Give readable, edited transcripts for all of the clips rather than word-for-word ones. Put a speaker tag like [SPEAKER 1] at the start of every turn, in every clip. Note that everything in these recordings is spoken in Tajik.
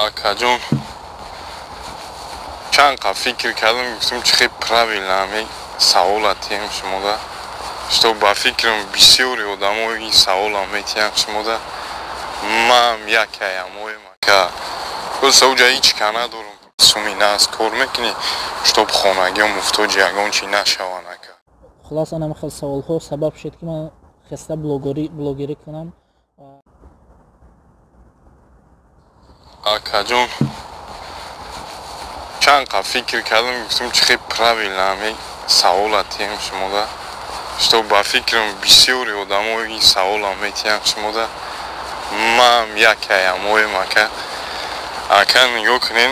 [SPEAKER 1] Акаҷон, чанд қаф фикр кардам, гуфтам чӣ хеле правилна саволат ем шумода. Што ба фикрам бисёри одамои саволам метиҳам шумода. Ман якаям оем ака. Просто уҷа ҳеҷ ка надорам. Суми нас кор мекунӣ, штоб хонагиам муфтоҷи ягон чӣ нашаван ака.
[SPEAKER 2] خلاص أنا مخل سوالها سبب شد که من خسته بلوگری کنم.
[SPEAKER 1] Акаҷон, чанд қаф фикр кардам, гуфтам чӣ хеле правилна саволат ем шумода. Што ба фикрам бисёри одамои саволам метиҳам шумода. Ман якаям оем ака. Ака нигоҳ кунед,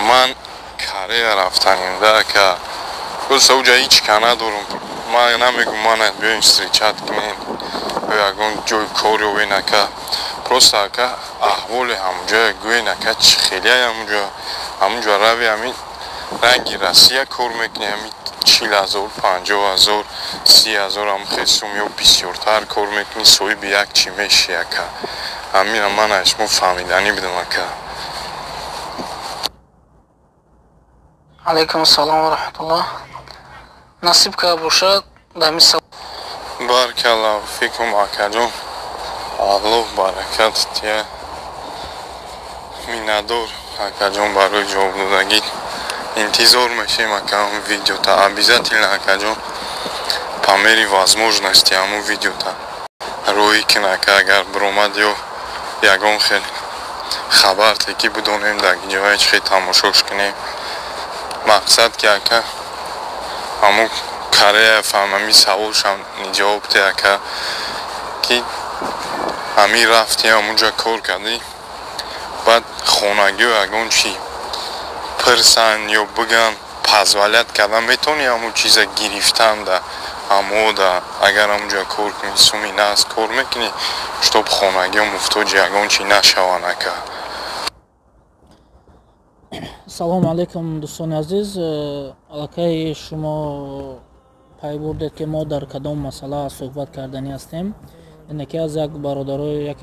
[SPEAKER 1] ман Корея рафтанинда ака. Просто уҷа ҳеҷ ка надорам. Ман намегӯм манат биёем встречат кунем ё ягон ҷои кор ёбем ака. Просто ака аҳволи ҳамуҷоя гӯен ака чӣ хелияй ҳамуҷо рави ҳамин ранги Россия кор мекунӣ, ҳамин 40,000, 50,000, 30,000 ҳам хеле сум ё бисёртар кор мекунӣ, соҳиби як чӣ мешӣ ака. ҳамина ман аз шумо фаҳмиданӣ будам ака.
[SPEAKER 2] алайкум ассалом ва раҳматуллоҳ. насиб ка бошад дами
[SPEAKER 1] баркалла фикрум акаҷон. аллоҳ баракат тия. миннатдор акаҷон барои ҷавоб додагӣ. интизор мешем ака ҳамун видеота. обязательно акаҷон по мере возможности ҳамун видеота роҳӣ кун ака. агар биромад ё ягон хел хабар теки бидонем дар ҷояч хел тамошош кунем. мақсад ки ака ҳамун Корея фаҳмами саволшам ҷавоб де ака ки ҳамин рафти ҳамунҷа кор кардӣ, баъд хонагиё ягон чӣ пирсан ё биган позволят кардан метавонӣ ҳамун чиза гирифтан да ҳамода. агар ҳамунҷа кор кунӣ, суми нас кор мекунӣ, штоб хонагиё муфтоҷи ягон чӣ нашаван ака.
[SPEAKER 2] салом алайкум дӯстони азиз. аллакай шумо пай бурдед ки мо дар кадом масъала суҳбат карданӣ ҳастем. яке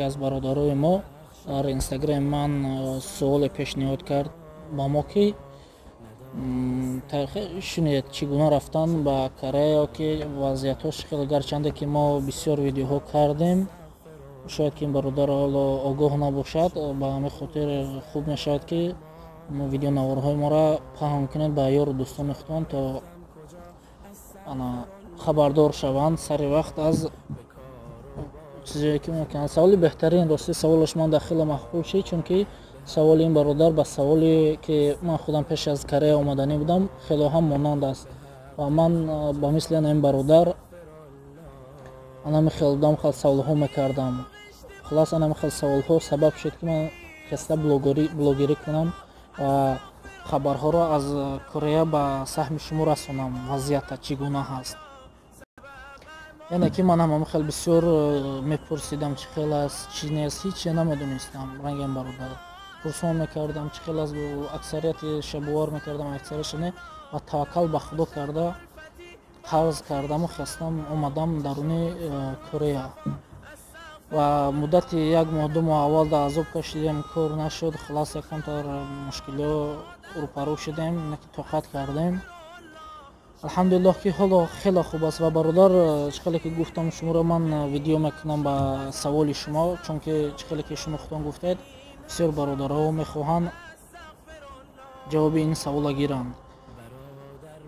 [SPEAKER 2] аз бародарои мо дар инстаграм ман суоле пешниҳод кард ба мо ки шунед чӣ гуна рафтан ба Корея ки вазъиятҳош хеле гарчанде ки мо бисёр видеоҳо кардем. шояд ки ин бародар ҳоло огоҳ набошад, ба ҳамин хотир хуб мешавад ки видеонаворҳои моро паҳн кунед ба ёру дӯстони худтон, то хабардор шаванд сари вақт аз чизе ки мумкин. саволи беҳтарин, рости саволаш манда хеле махбул шид, чунки саволи ин бародар ба саволе ки ман худам пеш аз Корея омаданӣ будам хело ҳам монанд аст ва ман ба мисли ин бародар анами хел будам хел саволҳо мекардам. хулос анами хел саволҳо сабаб шуд ки ман хеста блогерӣ кунам ва хабарҳоро аз Корея ба саҳми шумо расонам. вазъията чӣ гуна ҳаст. яъне ки ман ҳам хел бисёр мепурсидам чӣ хел аст, чӣ нест, ҳиче намедонистам. рангам бародар пурсон мекардам чӣ хел аст, аксарияти шабовар мекардам, аксарияш не ва таваккал ба худо карда ҳарз кардаму хастам омадам даруни Корея. ва муддати 1 моҳ 2 моҳ аввал дар азоб кашидем, кор нашуд. хулос якамтар мушкилиҳо рӯпарӯ шудем, наки тоқат кардем. алҳамдулиллоҳ ки ҳоло хеле хуб аст. ва бародар чӣ ки гуфтам шуморо ман видео мекунам ба саволи шумо, чунки чӣ ки шумо худтон гуфтед бисёр бародарҳо мехоҳанд ҷавоби ин савола гиранд.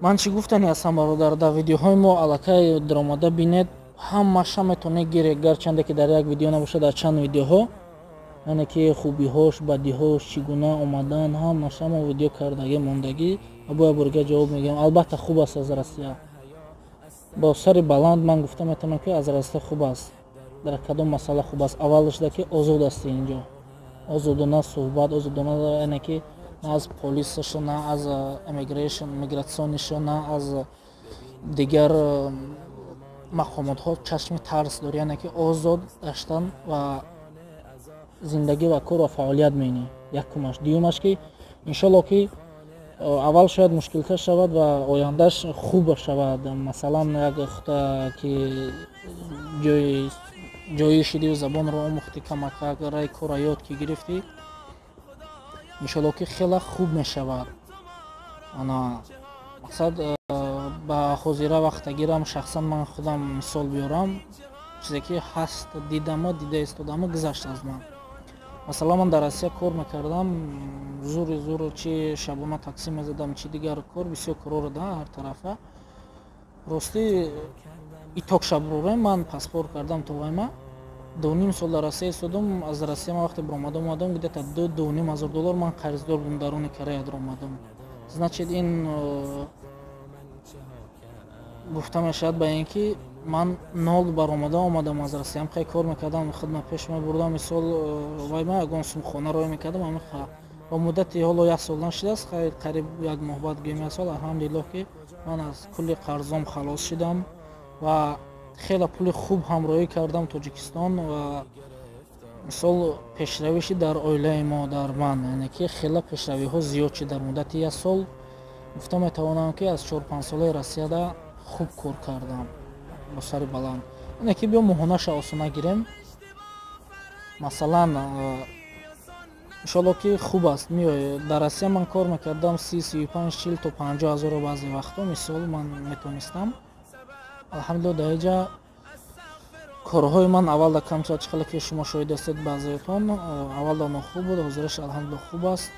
[SPEAKER 2] ман чӣ гуфтанӣ ҳастам бародар, дар видеоҳои мо аллакай даромада бинед ҳамаша метавонед гиред, гарчанде ки дар як видео набошад, дар чанд видеоҳо, яъне ки хубиҳош бадиҳош чӣ гуна омадан ҳамаша мо видео кардагӣ мондагӣ боя бурга ҷавоб мегирем. албатта хуб аст аз Россия. бо сари баланд ман гуфта метавонам ки аз Россия хуб аст, дар кадом масъала хуб аст. аввалашда ки озод асти инҷо, озодона суҳбат, озодона, яъне ки на аз полисашо, на аз мигратсионишо, на аз дигар мақомотҳо чашми тарс дорӣ, яъне ки озод гаштан ва зиндагӣ ва кор ва фаъолият меёнӣ. якумаш. дуюмаш ки иншоалло ки аввал шояд мушкилтар шавад ва ояндаш хуб шавад. масалан як хӯта ки ҷои ҷои шидиву забонро омӯхтӣ, камакак раи кора ёд ки гирифтӣ, иншоалло ки хела хуб мешавад. ана мақсад ба ҳозира вақтагирам шахсан ман худам мисол биёрам, чизе ки ҳаст дидама, дида истодама гузашт аз ман. Масалан ман дар Россия кор мекардам, зур чи шабона такси мезадам, чи дигар кор, бисёр корро да ҳар тарафа. Рости иток шаброре ман паспорт кардам тоғайма, 2.5 сол дар Россия истодам. Аз Россия ман вақте баромадам омадам, где-то $2,500 ман қарздор будам даруни Корея омадам. Значит ин гуфта мешавад ба ин ки ман 0 баромада омадам аз Россия, ҳам хай кор мекардам, хидмат пеш мебурдам, мисол вайма ягон сумхона роҳ мекардам, ҳам ба муддати ҳоло 1 сол нашидааст, хай қариб 1 моҳ баъд гӯям 1 сол, алҳамдулиллоҳ ки ман аз кулли қарзом халос шидам ва хеле пули хуб ҳамроҳӣ кардам Тоҷикистон ва мисол пешравиши дар оилаи мо, дар ман, яъне ки хеле пешравиҳо зиёд шид дар муддати 1 сол. гуфта метавонам ки аз 4-5 солаи Россияда хуб кор кардам бо сари баланд. яъне ки биё моҳонаша осона гирем. Масалан иншоалло ки хуб аст меои. Дар Россия ман кор мекардам 30-35-40 то 50 ҳазорро баъзе вақтҳо мисол ман метонистам. алҳамдулиллоҳ дар инҷа корҳои ман аввалда камча чихеле ки шумо шоҳид ҳастед баъзеатон, аввалда нохуб буд, ҳозираш алҳамдулиллоҳ хуб аст.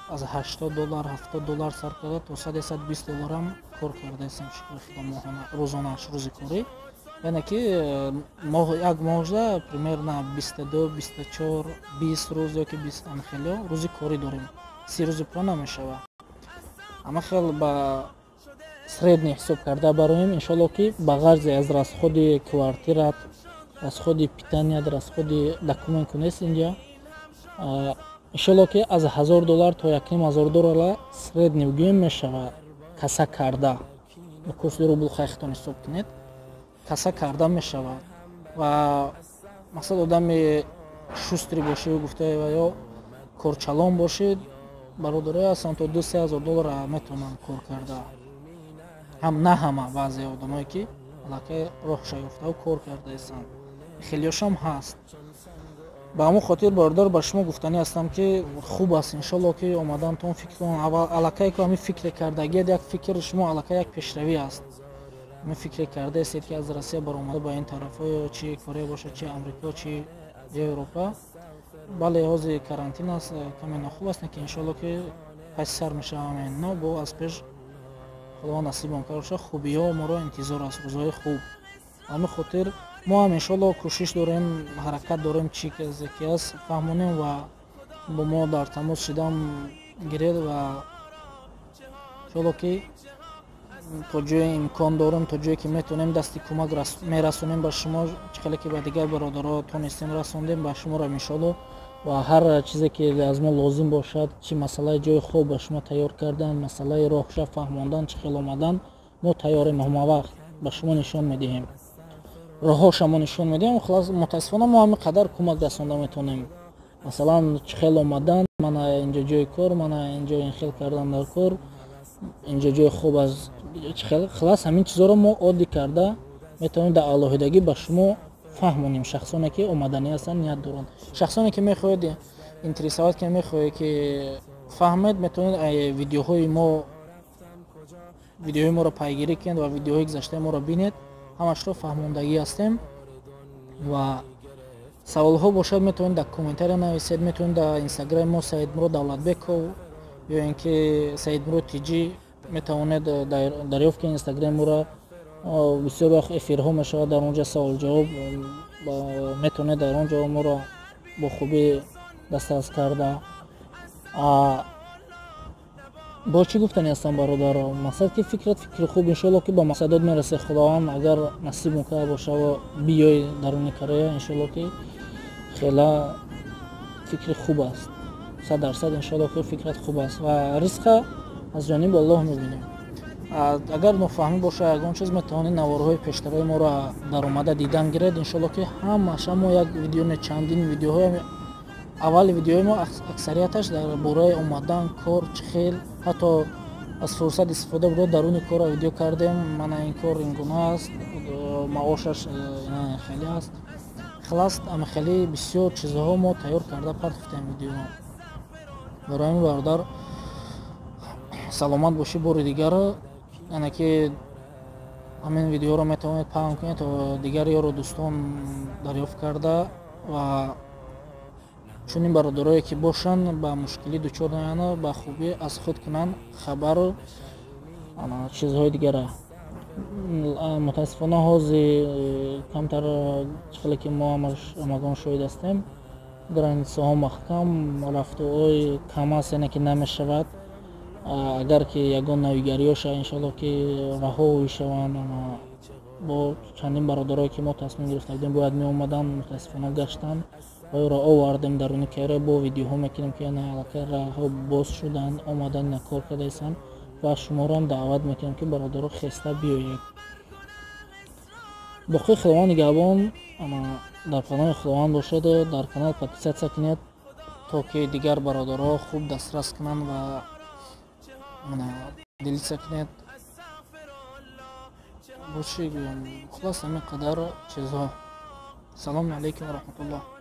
[SPEAKER 2] аз $80 $70 сар карда то $100-120 кор кардаистам шукри худо моҳона, рӯзонааш рӯзи корӣ. яъне ки як моҳжа примерно 22-24-20 рӯз ёки 20 амхелиё рӯзи корӣ дорем. 30 рӯзи пура намешавад. ама хел ба средний ҳисоб карда бароем, иншоаллоҳ ки ба ғарзе аз расходи квартират, расходи питаният, расходи документ кунест инҷа, иншоаллоҳ ки аз $1000 то $1500 средний гӯем мешавад каса карда. ба курси рубл хайхтон ҳисоб кунед, каса карда мешавад. ва мақсад одами шустри бошед, гуфтаева ё корчалон бошед, бародаре ҳастанд то $2-3,000 метавонанд кор карда. ҳам на ҳама, баъзе одамое ки аллакай роҳша ёфтаву кор кардаистанд, хелиёшам ҳаст. ба ҳамон хотир бародар ба шумо гуфтанӣ ҳастам ки хуб аст, иншоаллоҳ ки омадантон фикр кун, аллакай ки ҳамин фикре кардагиед, як фикр шумо аллакай як пешравӣ аст. ҳамин фикре кардаистед ки аз Россия баромада ба ин тарафҳо, ё чи Корея бошад, чи Амрико, чи Европа. бале ҳозир карантин аст, каме нохуб аст, ки иншоаллоҳ ки паси сар мешавам ино, бо аз пеш худованд насибам карда хубиҳо моро интизор аст, рӯзҳои хуб. ҳамин хотир мо ҳам иншоаллоҳ кӯшиш дорем, ҳаракат дорем, чӣ казе ки аст фаҳмонем ва бо мо дар тамос шидам гиред ва иншоаллоҳ ки то ҷое имкон дорем, то ҷое ки метавонем дасти кӯмак мерасонем ба шумо, чӣ хеле ки ба дигар бародарҳо тонистем расондем ба шуморо иншоаллоҳ, ва ҳар чизе ки аз мо лозим бошад, чӣ масъалаи ҷои хоб ба шумо тайёр кардан, масъалаи роҳша фаҳмондан, чӣ хел омадан, мо тайёрем, ҳамавақт ба шумо нишон медиҳем, роҳҳошамо нишон медиҳем. хулос мутаассифона мо ҳамин қадар кӯмак расонда метавонем. масалан чӣ хел омадан, мана инҷо ҷои кор, мана инҷо ин хел кардан дар кор, инҷо ҷои хуб аз чӣ хел, хулос ҳамин чизоро мо оддӣ карда метавонем дар алоҳидагӣ ба шумо фаҳмонем. шахсоне ки омаданӣ ҳастанд, ният доранд, шахсоне ки мехоҳед интересовад, ки мехоҳед ки фаҳмед, метавонед видеоҳои моро пайгирӣ кунед ва видеоҳои гузаштаи моро бинед, ҳамашро фаҳмондагӣ ҳастем. ва саволҳо бошад, метавонед дар комментария нависед, метавонед дар инстаграми мо Саидмурод Давлатбеков ё ин ки Саидмурод Тиҷӣ метавонед дарёфт кунед. инстаграми моро бисёр вақт эфирҳо мешавад, дар онҷа савол-ҷавоб метавонед дар онҷа моро бо хубӣ дастарс карда. бо чӣ гуфтанӣ ҳастам бародаро, мақсад ки фикрат фикри хуб, иншоаллоҳ ки ба мақсадот мерасед. худованд агар насиб мекарда боша ва биёй даруни Корея, иншоаллоҳ ки хела фикри хуб аст, 100% иншоаллоҳ ки фикрат хуб аст ва ризқа аз ҷониби Аллоҳ мебинем. агар нофаҳмӣ боша ягон чиз, метавонед наворҳои пештарои моро дар омада дидан гиред. иншоаллоҳ ки ҳамаша мо як видео не чандин видеоҳои аввали видеои мо аксарияташ дар бораи омадан, кор, чӣ хел, ҳатто аз фурсат истифода бурда даруни корро видео кардем. мана ин кор ин гуна аст, маошаш хеле аст, خلاص ама хеле бисёр чизҳо мо тайёр карда партофтем видео. барои ин бародар саломат бошӣ бори дигар. яъне ки ҳамин видеоро метавонед паҳн кунед то дигар ёру дӯстон дарёфт карда ва чунин бародарое ки бошанд ба мушкилӣ дучор наёянд ба хубӣ аз худ кунанд хабар чизҳои дигара. мутаассифона ҳози камтар чихеле ки мо ҳамагон шоҳид ҳастем границаҳо маҳкам рафтуҳои кам аст яъне ки намешавад. агар ки ягон навигариёша иншоалло ки раҳо шаванд бо чандин бародарое ки мо тасмим гирифта будем бояд меомаданд мутаассифона гаштанд оёро овардем даруни кайра бо видеоҳо мекунем ки яъне аллакай раҳҳо боз шуданд омадан ина кор кардаистанд ва шуморо даъват мекунем ки бародаро хеста биёед. боқи худованд нигаҳбон дар паноҳи худованд бошед. дар канал подписатсия кунед то ки дигар бародаро хуб дастрас кунанд ва делитсия кунед. бо чӣ гӯям хулос ҳамин қадар чизҳо. салому алайкум ва раҳматуллоҳ.